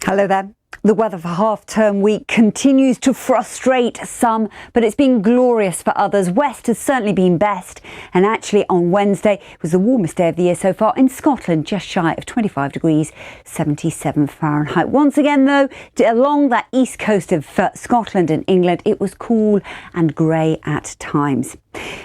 Hello there. The weather for half-term week continues to frustrate some, but it's been glorious for others. West has certainly been best, and actually on Wednesday it was the warmest day of the year so far in Scotland, just shy of 25 degrees, 77 Fahrenheit. Once again though, along that east coast of Scotland and England, it was cool and grey at times.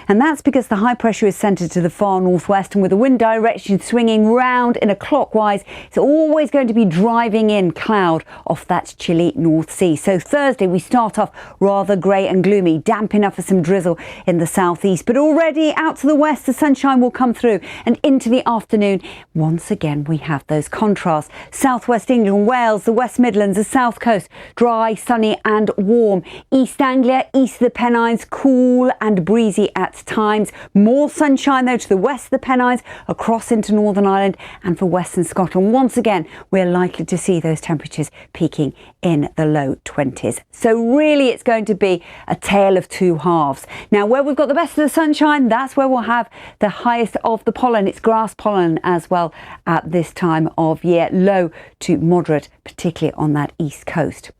And that's because the high pressure is centred to the far northwest, and with the wind direction swinging round in a clockwise, it's always going to be driving in cloud off that chilly North Sea. So Thursday we start off rather grey and gloomy, damp enough for some drizzle in the southeast, but already out to the west the sunshine will come through, and into the afternoon once again we have those contrasts. Southwest England, Wales, the West Midlands, the south coast, dry, sunny and warm. East Anglia, east of the Pennines, cool and breezy at times. More sunshine though to the west of the Pennines, across into Northern Ireland and for Western Scotland. Once again we're likely to see those temperatures peaking in the low 20s. So really it's going to be a tale of two halves. Now where we've got the best of the sunshine, that's where we'll have the highest of the pollen. It's grass pollen as well at this time of year, low to moderate, particularly on that east coast.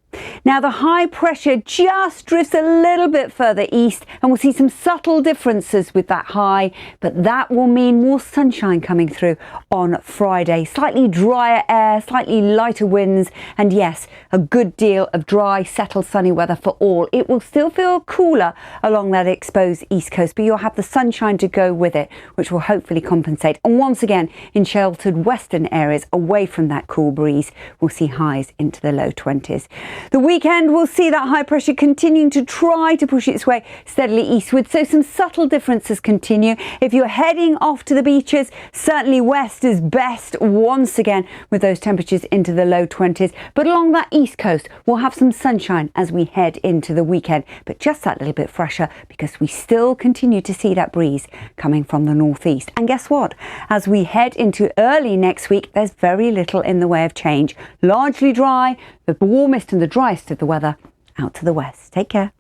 Now the high pressure just drifts a little bit further east, and we'll see some subtle differences with that high, but that will mean more sunshine coming through on Friday. Slightly drier air, slightly lighter winds, and yes, a good deal of dry, settled, sunny weather for all. It will still feel cooler along that exposed east coast, but you'll have the sunshine to go with it, which will hopefully compensate. And once again, in sheltered western areas away from that cool breeze, we'll see highs into the low 20s. The weekend will see that high pressure continuing to try to push its way steadily eastward, so some subtle differences continue. If you're heading off to the beaches, certainly west is best once again with those temperatures into the low 20s, but along that east coast we'll have some sunshine as we head into the weekend, but just that little bit fresher because we still continue to see that breeze coming from the northeast. And guess what? As we head into early next week, there's very little in the way of change. Largely dry, the warmest and the driest of the weather out to the west. Take care.